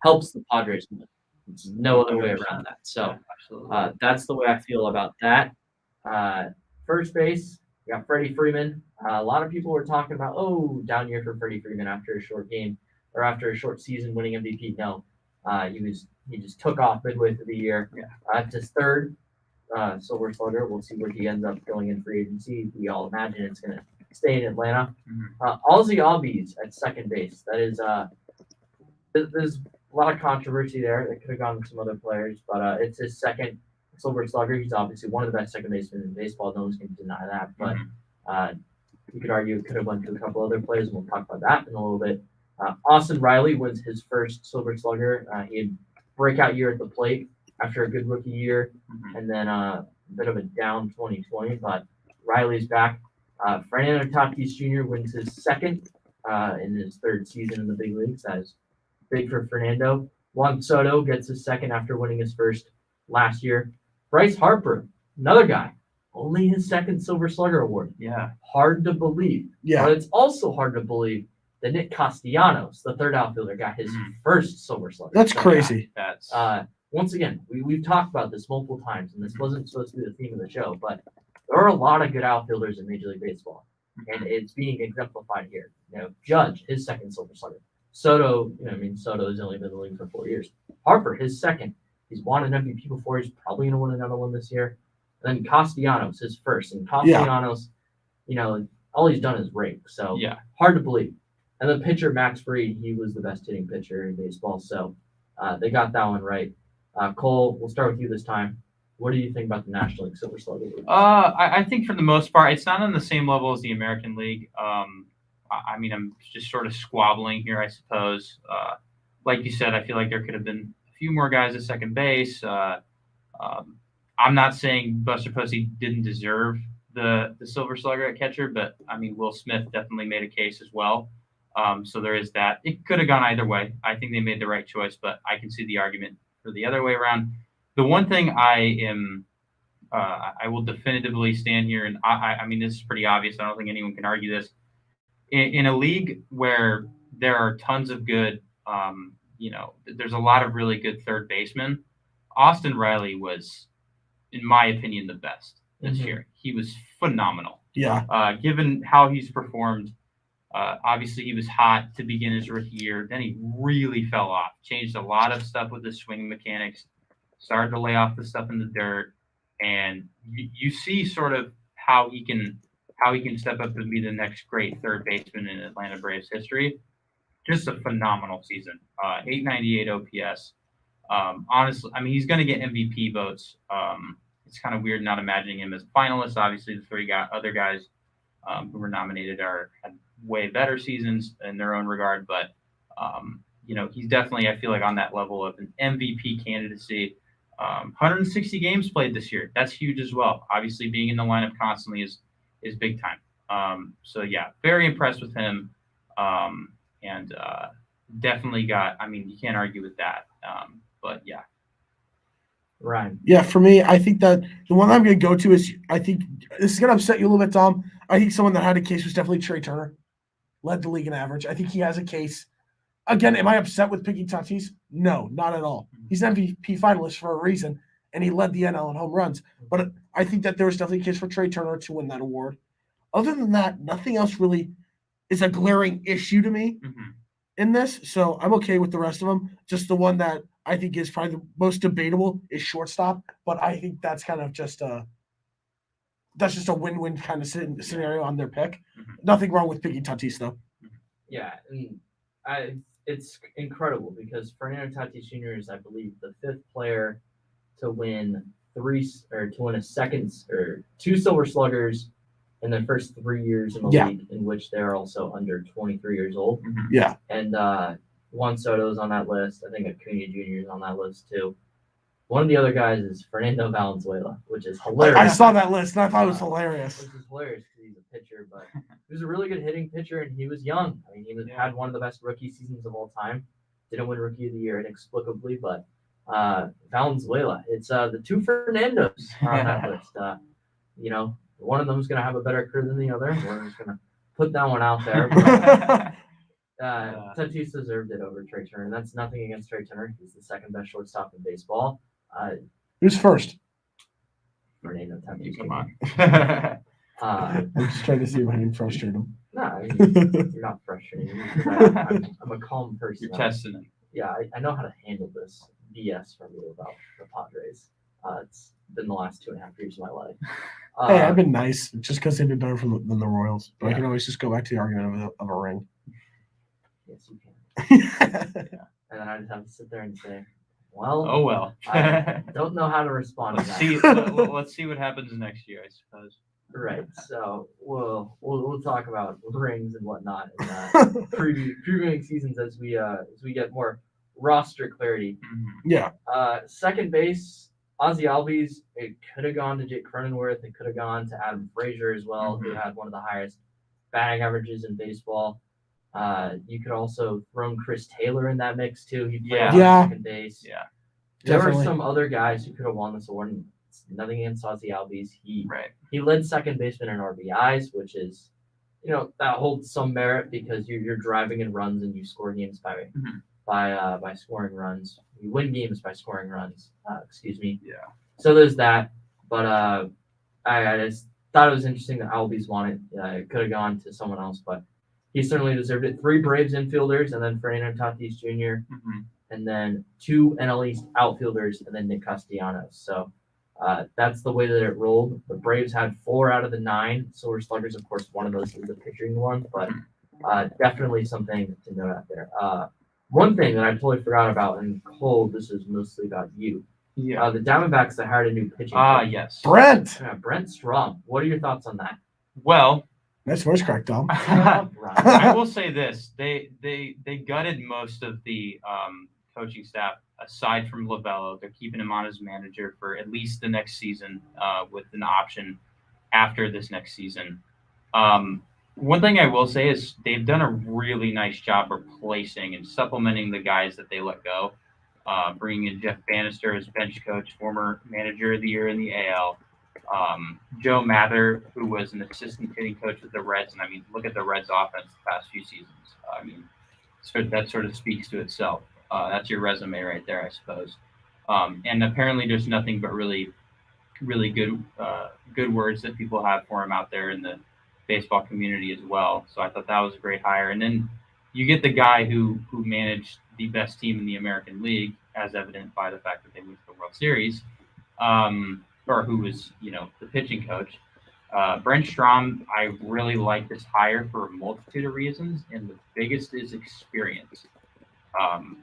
helps the Padres win. There's no other way around that. So that's the way I feel about that. First base, we got Freddie Freeman. A lot of people were talking about, down year for Freddie Freeman after a short game or after a short season winning MVP. No, he just took off midway through the year. It's his 3rd Silver Slugger. We'll see where he ends up going in free agency. We all imagine it's going to stay in Atlanta. Ozzie Albies at second base. That is there's a lot of controversy there. That could have gone to some other players, but it's his 2nd Silver Slugger. He's obviously one of the best second basemen in baseball. No one's going to deny that. But you could argue it could have went to a couple other players, and we'll talk about that in a little bit. Austin Riley wins his 1st Silver Slugger. He had a breakout year at the plate after a good rookie year, and then a bit of a down 2020. But Riley's back. Fernando Tatis Jr. wins his 2nd in his 3rd season in the big leagues. That is big for Fernando. Juan Soto gets his 2nd after winning his 1st last year. Bryce Harper, another guy, only his 2nd Silver Slugger award. Yeah. Hard to believe. Yeah. But it's also hard to believe that Nick Castellanos, the 3rd outfielder, got his 1st Silver Slugger. That's crazy. That's once again, we've talked about this multiple times, and this wasn't supposed to be the theme of the show, but there are a lot of good outfielders in Major League Baseball, and it's being exemplified here. Judge, his 2nd Silver Slugger. Soto, Soto has only been in the league for 4 years. Harper, his 2nd. He's won an MVP before. He's probably going to win another one this year. And then Castellanos, his 1st. And Castellanos, all he's done is rake. So hard to believe. And the pitcher, Max Fried, he was the best hitting pitcher in baseball. So they got that one right. Cole, we'll start with you this time. What do you think about the National League Silver Slugger? I think for the most part, it's not on the same level as the American League. I'm just sort of squabbling here, I suppose. Like you said, I feel like there could have been a few more guys at second base. I'm not saying Buster Posey didn't deserve the Silver Slugger at catcher, but Will Smith definitely made a case as well. So there is that. It could have gone either way. I think they made the right choice, but I can see the argument for the other way around. The one thing I will definitively stand here, and I mean, this is pretty obvious. I don't think anyone can argue this. In a league where there are tons of good, there's a lot of really good third basemen. Austin Riley was, in my opinion, the best this year. He was phenomenal. Yeah. Given how he's performed, obviously he was hot to begin his rookie year. Then he really fell off. Changed a lot of stuff with his swing mechanics. Started to lay off the stuff in the dirt, and you see sort of how he can step up and be the next great third baseman in Atlanta Braves history. Just a phenomenal season. 898 OPS. Honestly, he's going to get MVP votes. It's kind of weird not imagining him as a finalist. Obviously, the three other guys who were nominated had way better seasons in their own regard, but he's definitely, I feel like, on that level of an MVP candidacy. 160 games played this year. That's huge as well. Obviously, being in the lineup constantly is big time. So yeah, very impressed with him. And definitely got, you can't argue with that. But yeah. Ryan. Yeah, for me, I think that the one I'm going to go to is, I think this is going to upset you a little bit, Tom. I think someone that had a case was definitely Trey Turner. Led the league in average. I think he has a case. Again, am I upset with picking Tatis? No, not at all. He's an MVP finalist for a reason, and he led the NL in home runs. But I think that there was definitely a case for Trey Turner to win that award. Other than that, nothing else really is a glaring issue to me in this. So I'm okay with the rest of them. Just the one that I think is probably the most debatable is shortstop. But I think that's kind of just a win-win kind of scenario on their pick. Nothing wrong with picking Tatis though. Yeah, and it's incredible because Fernando Tatis Jr. is, I believe, the 5th player to win two Silver Sluggers in their first 3 years in the league, in which they're also under 23 years old. Yeah, and Juan Soto's on that list. I think Acuna Jr. is on that list too. One of the other guys is Fernando Valenzuela, which is hilarious. I saw that list and I thought it was hilarious. Which is hilarious because he's a pitcher, but he was a really good hitting pitcher and he was young. I mean, he had one of the best rookie seasons of all time. Didn't win Rookie of the Year inexplicably, but Valenzuela, it's the two Fernandos on that list. One of them is going to have a better career than the other. We're just going to put that one out there. Tatis deserved it over Trey Turner. That's nothing against Trey Turner. He's the second best shortstop in baseball. Who's first? Fernando Tatis. Come on. I'm just trying to see if I can frustrate him. No, I mean, you're not frustrating me. I'm a calm person. You're testing it. Yeah, I know how to handle this BS from you about the Padres. It's been the last 2.5 years of my life. Hey, I've been nice just because they've been better than the Royals. But I can always just go back to the argument of a ring. Yes, you can. And then I just have to sit there and say, well. Oh, well. I don't know how to respond to that. Let's see what happens next year, I suppose. Right. So we'll talk about rings and whatnot and previewing seasons as we get more roster clarity. Yeah. Second base, Ozzie Albies. It could have gone to Jake Cronenworth. It could have gone to Adam Frazier as well, who had one of the highest batting averages in baseball. You could also throw Chris Taylor in that mix too. He played on second base. Yeah. There were some other guys who could have won this award. Nothing against Ozzie Albies. He led second baseman in RBIs, which is, that holds some merit because you're driving in runs and you score games by scoring runs. You win games by scoring runs. Excuse me. Yeah. So there's that. But I just thought it was interesting that Albies won it. It could have gone to someone else, but he certainly deserved it. 3 Braves infielders, and then Fernando Tatis Jr., and then 2 NL East outfielders, and then Nick Castellanos. So that's the way that it rolled. The Braves had 4 out of the 9 Silver Sluggers. Of course, one of those is the pitching one, but definitely something to note out there. One thing that I totally forgot about, and Cole, this is mostly about you. Yeah. The Diamondbacks that hired a new pitching coach. Yes. Brent. Brent Strom. What are your thoughts on that? Well, nice voice crack, Tom. I will say this: they gutted most of the coaching staff aside from Lovello. They're keeping him on as manager for at least the next season, with an option after this next season. One thing I will say is they've done a really nice job replacing and supplementing the guys that they let go. Bringing in Jeff Bannister as bench coach, former manager of the year in the AL. Joe Mather, who was an assistant hitting coach with the Reds, and I mean, look at the Reds' offense the past few seasons. I mean, that sort of speaks to itself. That's your resume right there, I suppose. And apparently, there's nothing but really, really good words that people have for him out there in the baseball community as well. So I thought that was a great hire. And then you get the guy who managed the best team in the American League, as evident by the fact that they moved to the World Series. Or who was, the pitching coach. Brent Strom, I really like this hire for a multitude of reasons, and the biggest is experience.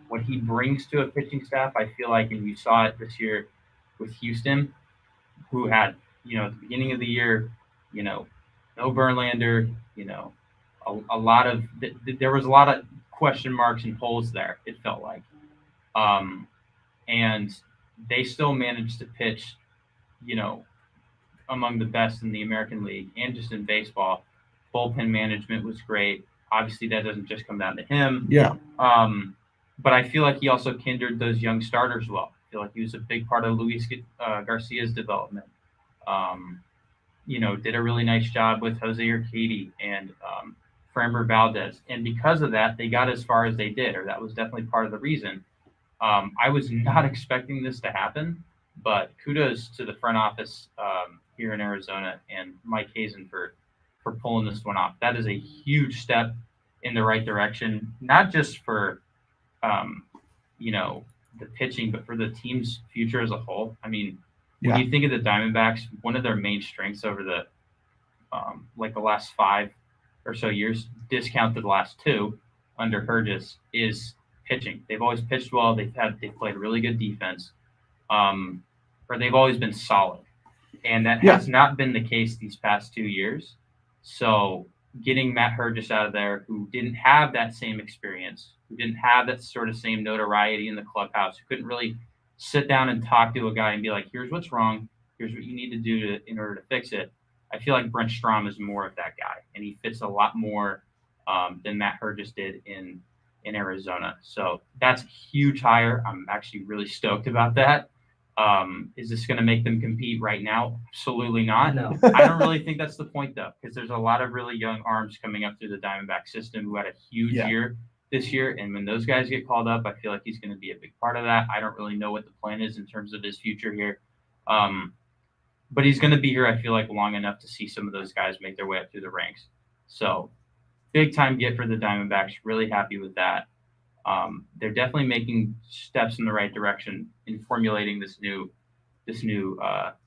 What he brings to a pitching staff, I feel like, and you saw it this year with Houston, who had, at the beginning of the year, no Verlander, a lot of there was a lot of question marks and holes there, it felt like. And they still managed to pitch, among the best in the American League and just in baseball. Bullpen management was great. Obviously, that doesn't just come down to him. Yeah. But I feel like he also kindred those young starters well. I feel like he was a big part of Luis Garcia's development. Did a really nice job with Jose Urquidy and Framber Valdez. And because of that, they got as far as they did, or that was definitely part of the reason. I was not expecting this to happen, but kudos to the front office here in Arizona and Mike Hazen for pulling this one off. That is a huge step in the right direction, not just for, the pitching, but for the team's future as a whole. I mean, when you think of the Diamondbacks, one of their main strengths over the the last 5 or so years, discount the last 2 under Burgess, is pitching. They've always pitched well. They've played really good defense, or they've always been solid, and that has not been the case these past 2 years. So getting Matt Burgess out of there, who didn't have that same experience, who didn't have that sort of same notoriety in the clubhouse, who couldn't really sit down and talk to a guy and be like, here's what's wrong, here's what you need to do in order to fix it. I feel like Brent Strom is more of that guy, and he fits a lot more than Matt Burgess did in Arizona. So that's a huge hire. I'm actually really stoked about that. Is this going to make them compete right now? Absolutely not. No. I don't really think that's the point, though, because there's a lot of really young arms coming up through the Diamondback system who had a huge year this year. And when those guys get called up, I feel like he's going to be a big part of that. I don't really know what the plan is in terms of his future here. But he's going to be here, I feel like, long enough to see some of those guys make their way up through the ranks. So big time get for the Diamondbacks. Really happy with that. They're definitely making steps in the right direction in formulating this new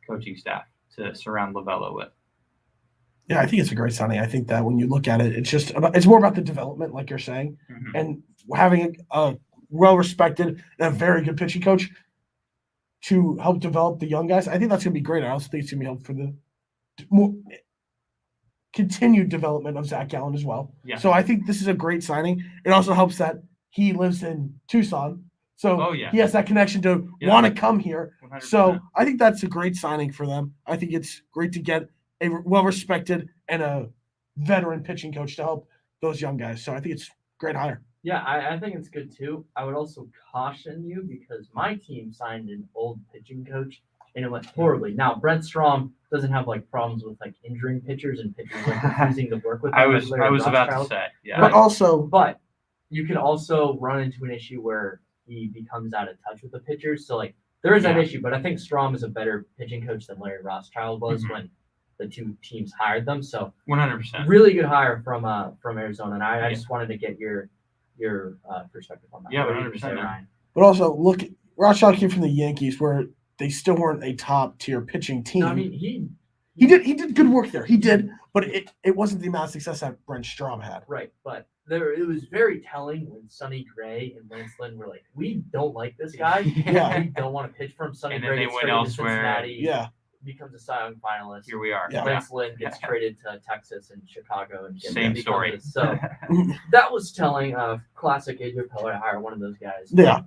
coaching staff to surround Lovello with. Yeah, I think it's a great signing. I think that when you look at it, it's more about the development, like you're saying, and having a well-respected and a very good pitching coach to help develop the young guys. I think that's going to be great. I also think it's going to be helpful for the more continued development of Zach Gallen as well. Yeah. So I think this is a great signing. It also helps that he lives in Tucson. So he has that connection to want to come here. 100%. So I think that's a great signing for them. I think it's great to get a well-respected and a veteran pitching coach to help those young guys. So I think it's a great hire. Yeah, I think it's good too. I would also caution you because my team signed an old pitching coach and it went horribly. Now, Brent Strom doesn't have problems with injuring pitchers and pitchers refusing to work with him. I was about to say, But you can also run into an issue where he becomes out of touch with the pitchers. So there is that issue, but I think Strom is a better pitching coach than Larry Rothschild was when the two teams hired them. So 100%. Really good hire from Arizona. And I just wanted to get your perspective on that. Yeah, 100%. Ryan? But also, look, Rothschild came from the Yankees, where they still weren't a top-tier pitching team. No, I mean, he did good work there. He did, but it wasn't the amount of success that Brent Strom had. Right, but it was very telling when Sonny Gray and Lance Lynn were like, we don't like this guy. Yeah. We don't want to pitch for him. Sonny And then Gray they gets went traded to elsewhere. Cincinnati. Yeah. Becomes a Cy Young finalist. Here we are. Yeah. Lance Lynn gets traded to Texas and Chicago. And Same story. So that was telling. Classic Adrian Peller hire one of those guys. Yeah.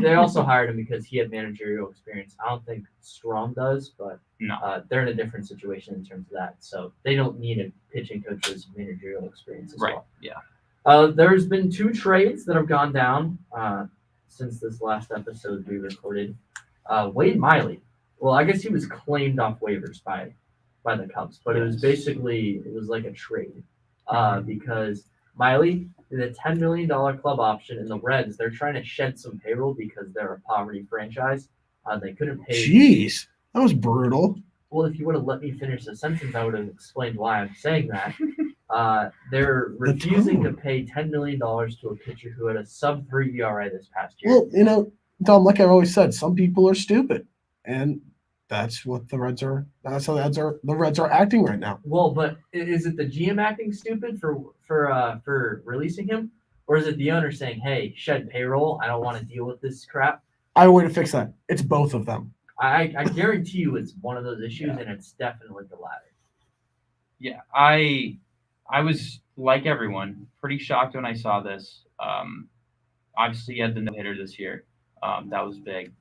They also hired him because he had managerial experience. I don't think Strom does, but No. they're in a different situation in terms of that. So they don't need a pitching coach with managerial experience as well. Yeah. There's been 2 trades that have gone down since this last episode we recorded. Wade Miley. Well, I guess he was claimed off waivers by the Cubs, but it was like a trade because Miley did a $10 million club option, and the Reds, they're trying to shed some payroll because they're a poverty franchise. They couldn't pay. Jeez, that was brutal. Well, if you would have let me finish the sentence, I would have explained why I'm saying that. They're refusing to pay $10 million to a pitcher who had a sub-3 ERA this past year. Well, Tom, like I've always said, some people are stupid, and that's what the Reds are. That's how the Reds are acting right now. Well, but is it the GM acting stupid for releasing him, or is it the owner saying, "Hey, shed payroll. I don't want to deal with this crap"? I have a way to fix that. It's both of them. I guarantee you, it's one of those issues, and it's definitely the latter. Yeah, I was like everyone, pretty shocked when I saw this. Obviously, he had the no-hitter this year. That was big.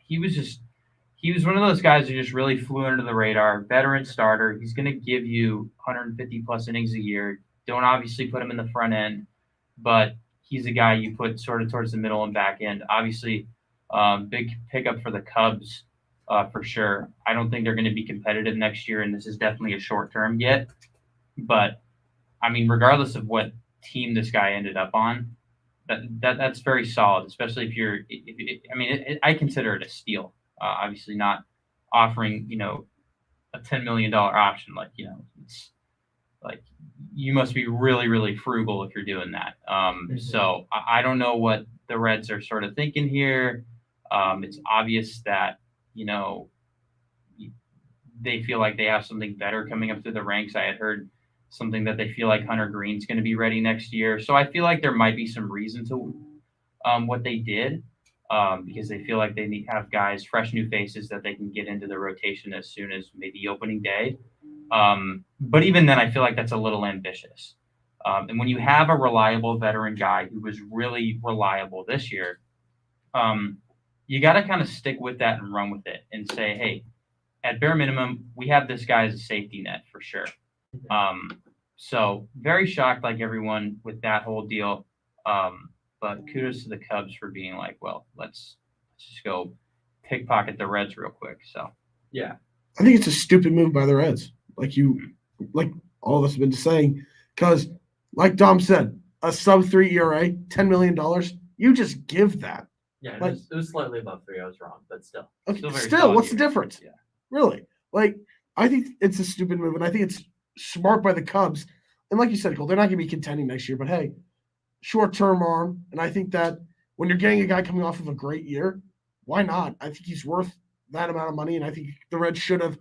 He was one of those guys who just really flew under the radar. Veteran starter. He's going to give you 150 plus innings a year. Don't obviously put him in the front end, but he's a guy you put sort of towards the middle and back end. Obviously, big pickup for the Cubs for sure. I don't think they're going to be competitive next year, and this is definitely a short term yet. But I mean, regardless of what team this guy ended up on, that's very solid, especially if you're. I mean, I consider it a steal. Obviously, not offering a $10 million option. Like it's like you must be really really frugal if you're doing that. So I don't know what the Reds are sort of thinking here. It's obvious that they feel like they have something better coming up through the ranks. I had heard something that they feel like Hunter Green's going to be ready next year. So I feel like there might be some reason to what they did because they feel like they have guys, fresh new faces that they can get into the rotation as soon as maybe opening day. But even then, I feel like that's a little ambitious. And when you have a reliable veteran guy who was really reliable this year, you got to kind of stick with that and run with it and say, hey, at bare minimum, we have this guy as a safety net for sure. So very shocked like everyone with that whole deal. But kudos to the Cubs for being like, well, let's just go pickpocket the Reds real quick. So yeah, I think it's a stupid move by the Reds. Like all of us have been saying, because like Dom said, a sub-3 ERA, $10 million, you just give that. Yeah, it was slightly above 3. I was wrong, but still. Okay, Still very still, solid what's the year. difference? Yeah. Really? Like, I think it's a stupid move, and I think it's smart by the Cubs. And like you said, Cole, they're not going to be contending next year, but hey, short-term arm. And I think that when you're getting a guy coming off of a great year, why not? I think he's worth that amount of money, and I think the Reds should have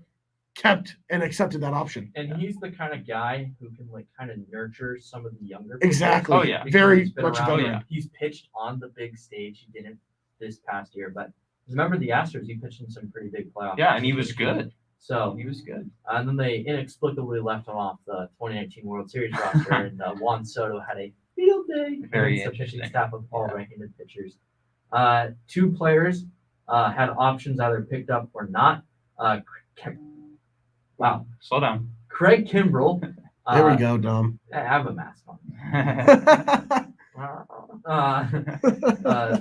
kept and accepted that option. And he's the kind of guy who can kind of nurture some of the younger Exactly. Oh, yeah. Very much around. veteran. He's pitched on the big stage. He didn't this past year, but remember the Astros, he pitched in some pretty big playoffs. Yeah, and he was good. So he was good. And then they inexplicably left him off the 2019 World Series roster, and Juan Soto had a field day Very against the pitching interesting. staff of all right-handed pitchers. 2 players had options either picked up or not. Wow. Slow down. Craig Kimbrell. There we go, Dom. I have a mask on.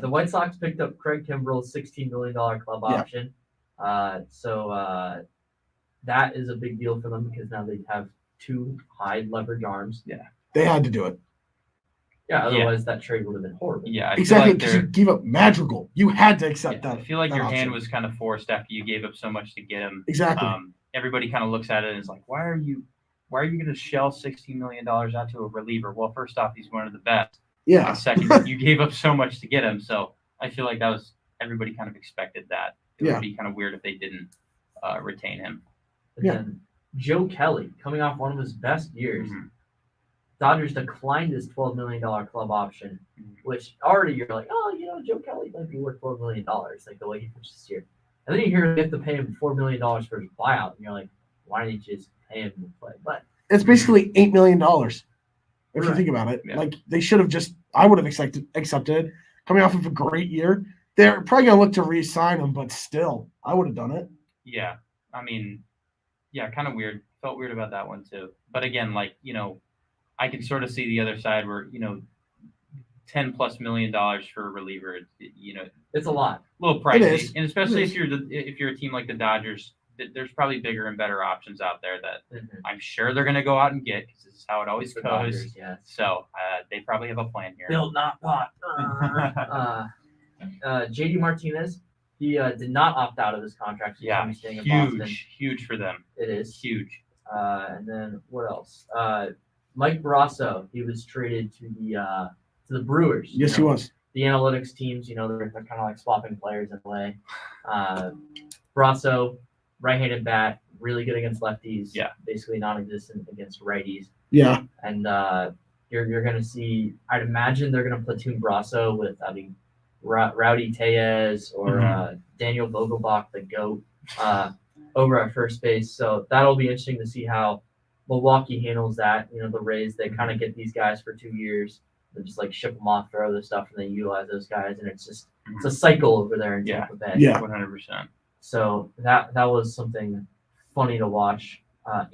The White Sox picked up Craig Kimbrell's $16 million club option. So that is a big deal for them because now they have 2 high leverage arms. Yeah. They had to do it. Yeah, otherwise that trade would have been horrible. Yeah, Exactly, because you gave up Madrigal. You had to accept that. I feel like that your option. hand was kind of forced after you gave up so much to get him. Exactly. Everybody kind of looks at it and is like, why are you going to shell $16 million out to a reliever? Well, first off, he's one of the best. Yeah. And second, you gave up so much to get him. So I feel like everybody kind of expected that. It would be kind of weird if they didn't retain him. And then Joe Kelly, coming off one of his best years, Dodgers declined his $12 million club option, which already you're like, oh, Joe Kelly might be worth $12 million, like the way he pitched this year. And then you hear they have to pay him $4 million for his buyout, and you're like, why didn't you just pay him to play? But It's basically $8 million, if you Right. think about it. Yeah. Like, they should have I would have accepted it. Coming off of a great year, they're probably going to look to re-sign him, but still, I would have done it. Yeah. I mean, kind of weird. Felt weird about that one too. But again, I can sort of see the other side where, $10+ million for a reliever, it's a lot. a little It pricey. is. And especially It if you're a team like the Dodgers, there's probably bigger and better options out there that Mhm. I'm sure they're going to go out and get because this is how it always The goes. Dodgers, yes. So they probably have a plan here. Build not bought. JD Martinez, he did not opt out of his contract. He's Yeah, gonna be staying in Boston. huge for them. It is. Huge. And then what else? Mike Brasso, he was traded to the Brewers. Yes, he was. The analytics teams, they're kind of like swapping players in a way. Brasso, right-handed bat, really good against lefties. Yeah. Basically non-existent against righties. Yeah. And you're going to see, I'd imagine they're going to platoon Brasso with, Rowdy Tellez or Daniel Vogelbach, the GOAT, over at first base. So that'll be interesting to see how Milwaukee handles that. The Rays, they kind of get these guys for 2 years. They just ship them off for other stuff, and they utilize those guys, and it's a cycle over there in Tampa Bay. Yeah. 100%. So that was something funny to watch.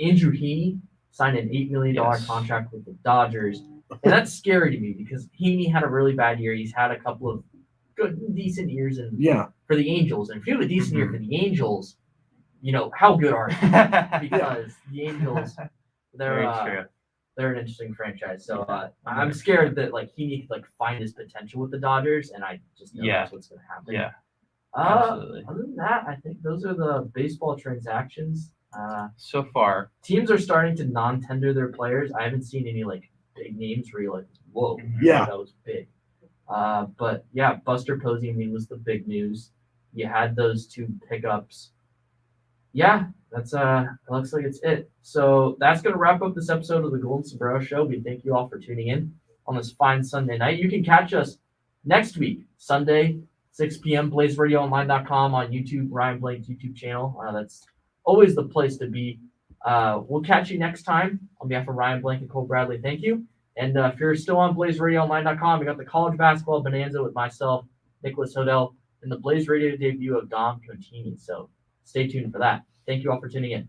Andrew Heaney signed an $8 million contract with the Dodgers, and that's scary to me because Heaney had a really bad year. He's had a couple of decent years for the Angels, and if you have a decent year for the Angels, how good are you? Because the Angels, Very true. they're an interesting franchise. So I'm scared that like he could like find his potential with the Dodgers, and I just know that's what's going to happen. Yeah. Absolutely. Other than that, I think those are the baseball transactions. So far, teams are starting to non-tender their players. I haven't seen any like big names where you're like, whoa, Yeah. that was big. But yeah, Buster Posey, I mean, was the big news. You had those 2 pickups. Yeah, that's it looks like it's it. So that's gonna wrap up this episode of the Golden Sombrero Show. We thank you all for tuning in on this fine Sunday night. You can catch us next week, Sunday, 6 p.m. BlazeRadioOnline.com on YouTube, Ryan Blake's YouTube channel. That's always the place to be. We'll catch you next time. On behalf of Ryan Blank and Cole Bradley, thank you. And if you're still on BlazeRadioOnline.com, we got the college basketball bonanza with myself, Nicholas Hodel, and the Blaze Radio debut of Dom Contini. So stay tuned for that. Thank you all for tuning in.